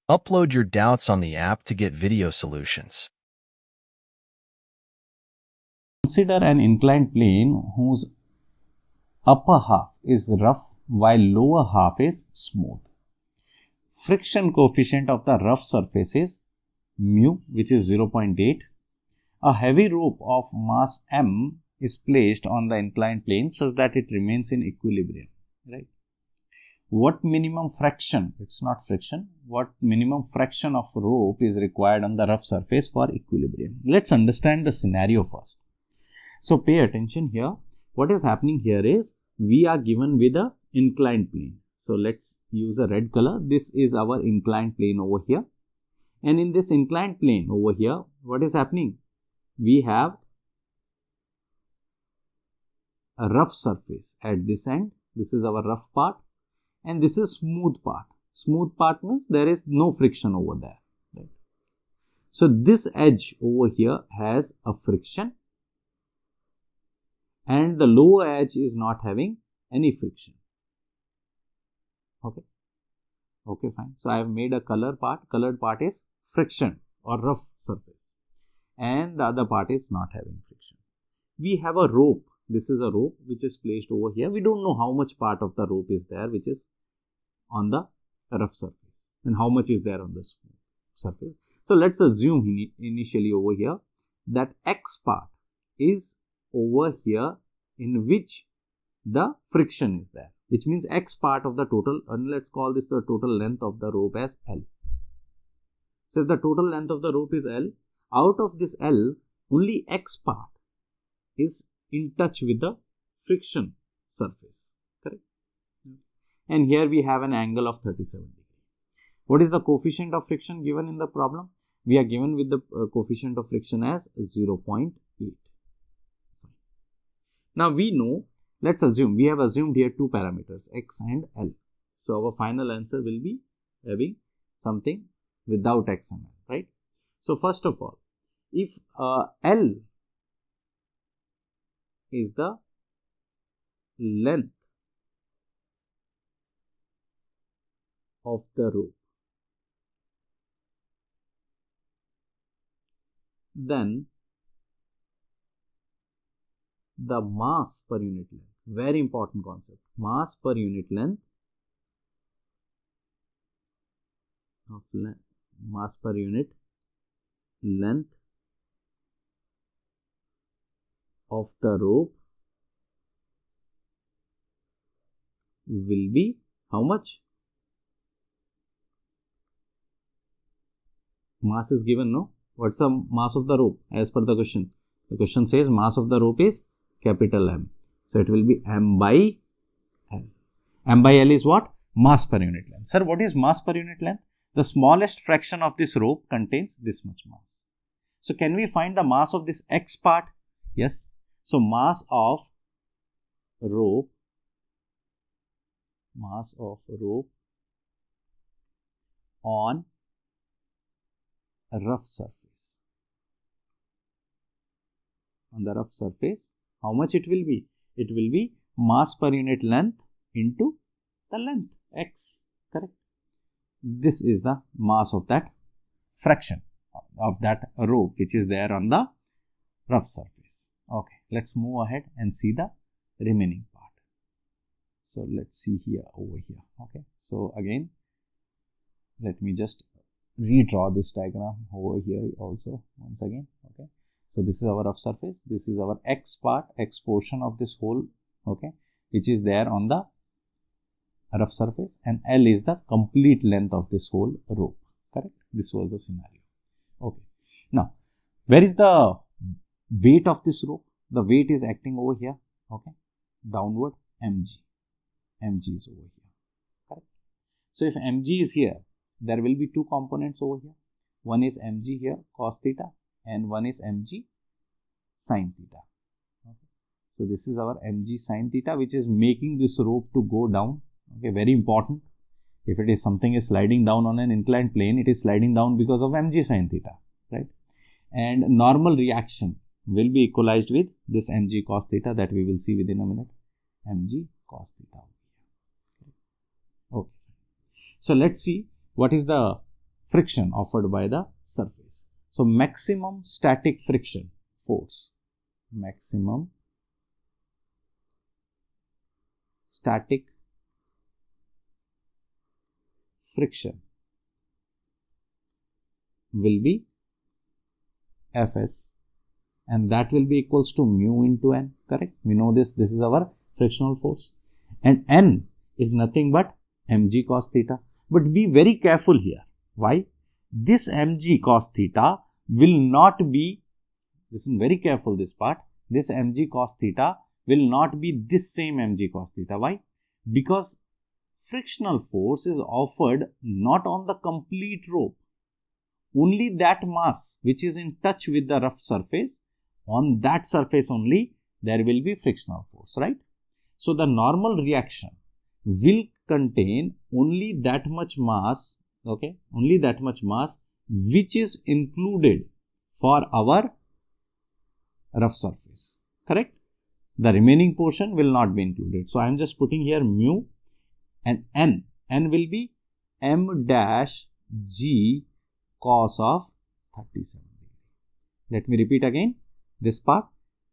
Upload your doubts on the app to get video solutions. Consider an inclined plane whose upper half is rough while lower half is smooth. Friction coefficient of the rough surface is mu, which is 0.8. A heavy rope of mass m is placed on the inclined plane such that it remains in equilibrium, right? What minimum fraction, it's not friction, what minimum fraction of rope is required on the rough surface for equilibrium? Let's understand the scenario first. So pay attention here. What is happening here is we are given with a inclined plane. So let's use a red color. This is our inclined plane over here. And in this inclined plane over here, what is happening? We have a rough surface at this end. This is our rough part. And this is smooth part. Smooth part means there is no friction over there. Right? So this edge over here has a friction. And the lower edge is not having any friction. Okay. Okay, fine. So I have made a color part. Colored part is friction or rough surface. And the other part is not having friction. We have a rope. This is a rope which is placed over here. We don't know how much part of the rope is there which is on the rough surface and how much is there on the smooth surface. So let's assume initially over here that X part is over here in which the friction is there, which means X part of the total, and let's call this the total length of the rope as L. So if the total length of the rope is L, out of this L, only X part is in touch with the friction surface, correct? And here we have an angle of 37 degrees. What is the coefficient of friction given in the problem? We are given with the coefficient of friction as 0.8. Now we know, let's assume, we have assumed here two parameters, X and L. So our final answer will be having something without X and L, right? So first of all, if L is the length of the rope, then the mass per unit length, very important concept, mass per unit length of mass per unit length of the rope will be how much? Mass is given, no? What's the mass of the rope as per the question? The question says mass of the rope is capital M. So it will be M by L. M by L is what? Mass per unit length. Sir, what is mass per unit length? The smallest fraction of this rope contains this much mass. So can we find the mass of this X part? Yes. So mass of rope on a rough surface. On the rough surface, how much it will be? It will be mass per unit length into the length X, correct? This is the mass of that fraction of that rope which is there on the rough surface. Okay, let's move ahead and see the remaining part. So let's see here over here. Okay, so again, let me just redraw this diagram over here also once again. Okay, so this is our rough surface. This is our X part, X portion of this whole, okay, which is there on the rough surface, and L is the complete length of this whole rope, correct? This was the scenario. Okay, now where is the weight of this rope? The weight is acting over here, okay, downward, mg. Mg is over here, correct? So if mg is here, there will be two components over here. One is mg here, cos theta, and one is mg sin theta. Okay. So this is our mg sin theta, which is making this rope to go down. Okay, very important. If it is something is sliding down on an inclined plane, it is sliding down because of mg sin theta, right? And normal reaction will be equalized with this mg cos theta that we will see within a minute. Mg cos theta. Okay. So let's see what is the friction offered by the surface. So maximum static friction force, maximum static friction will be Fs, and that will be equals to mu into N, correct? We know this is our frictional force, and N is nothing but mg cos theta. But be very careful here. Why? This mg cos theta will not be, listen very careful this part, this mg cos theta will not be this same mg cos theta. Why? Because frictional force is offered not on the complete rope, only that mass which is in touch with the rough surface, on that surface only there will be frictional force, right? So the normal reaction will contain only that much mass, okay, only that much mass which is included for our rough surface, correct? The remaining portion will not be included. So I am just putting here mu, and N will be m dash g cos of 37 degree. Let me repeat again this part.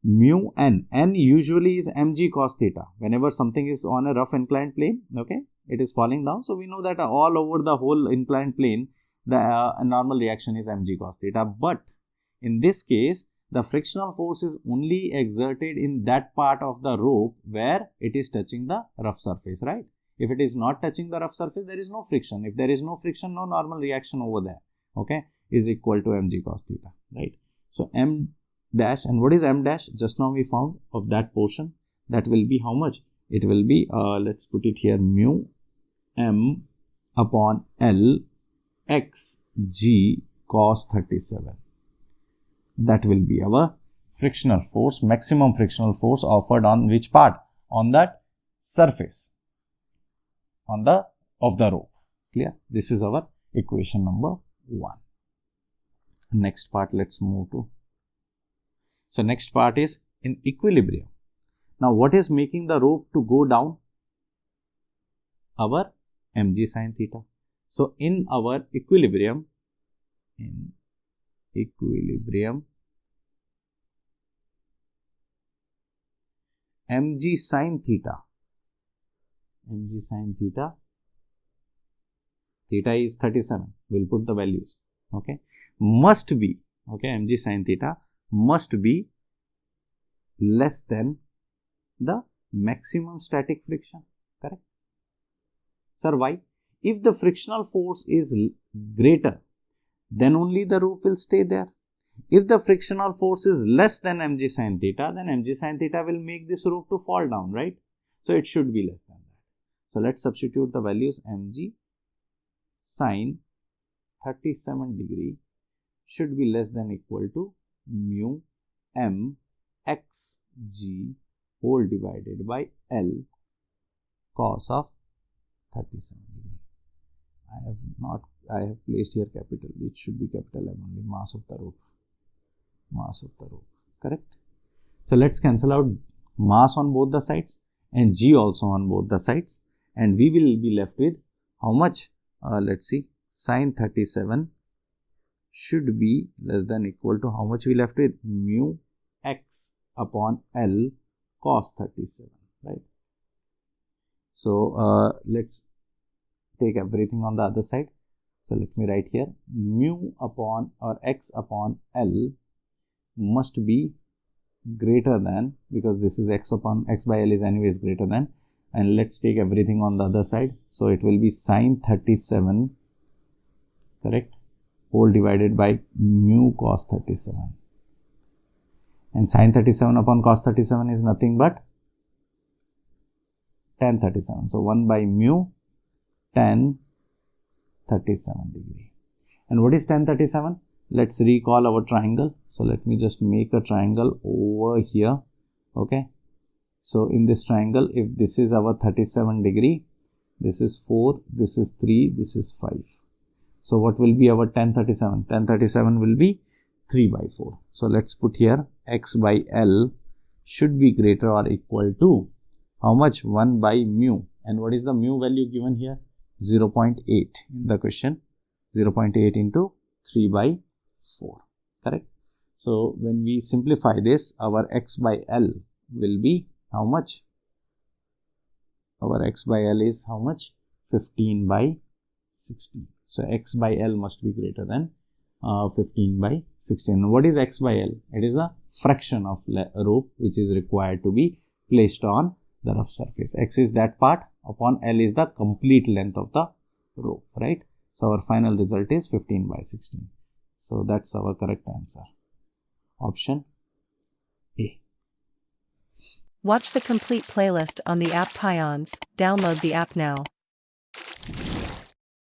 Mu N usually is mg cos theta. Whenever something is on a rough inclined plane, okay, it is falling down. So we know that all over the whole inclined plane, the normal reaction is mg cos theta. But in this case, the frictional force is only exerted in that part of the rope where it is touching the rough surface, right? If it is not touching the rough surface, there is no friction. If there is no friction, no normal reaction over there, okay, is equal to mg cos theta, right? So m dash, and what is m dash? Just now we found of that portion, that will be how much? It will be, let's put it here, mu m upon L x g cos 37. That will be our frictional force, maximum frictional force offered on which part? On that surface of the rope. Clear? This is our equation number 1. Next part, let's move to. So next part is in equilibrium. Now what is making the rope to go down? Our mg sin theta. So in our equilibrium, mg sin theta, theta is 37, we'll put the values, okay, must be, okay, mg sin theta must be less than the maximum static friction, correct? Sir, why? If the frictional force is greater, then only the rope will stay there. If the frictional force is less than mg sin theta, then mg sin theta will make this rope to fall down, right? So it should be less than that. So let's substitute the values. Mg sin 37 degree should be less than equal to mu m x g whole divided by L cos of 37 degree. I have placed here capital. It should be capital M only. Mass of the rope, correct? So let's cancel out mass on both the sides and g also on both the sides, and we will be left with how much? Let's see, sin 37 should be less than equal to how much we left with? Mu x upon L cos 37, right? So let's take everything on the other side. So let me write here, mu upon or x upon L must be greater than, because this is x upon x by L is anyways greater than, and let's take everything on the other side. So it will be sin 37, correct, whole divided by mu cos 37, and sin 37 upon cos 37 is nothing but tan 37. So 1 by mu tan 37 degree. And what is tan 37? Let's recall our triangle. So let me just make a triangle over here, okay? So in this triangle, if this is our 37 degree, this is 4, this is 3, this is 5. So what will be our tan 37? Tan 37 will be 3 by 4. So let's put here x by L should be greater or equal to how much? 1 by mu. And what is the mu value given here? 0.8 in the question. 0.8 into 3 by 4. Correct. So when we simplify this, our x by L will be how much? Our x by L is how much? 15 by 16. So x by L must be greater than 15 by 16. What is x by L? It is a fraction of rope which is required to be placed on the rough surface. X is that part upon L is the complete length of the rope, right? So our final result is 15 by 16. So that's our correct answer. Option A. Watch the complete playlist on the app Pions. Download the app now.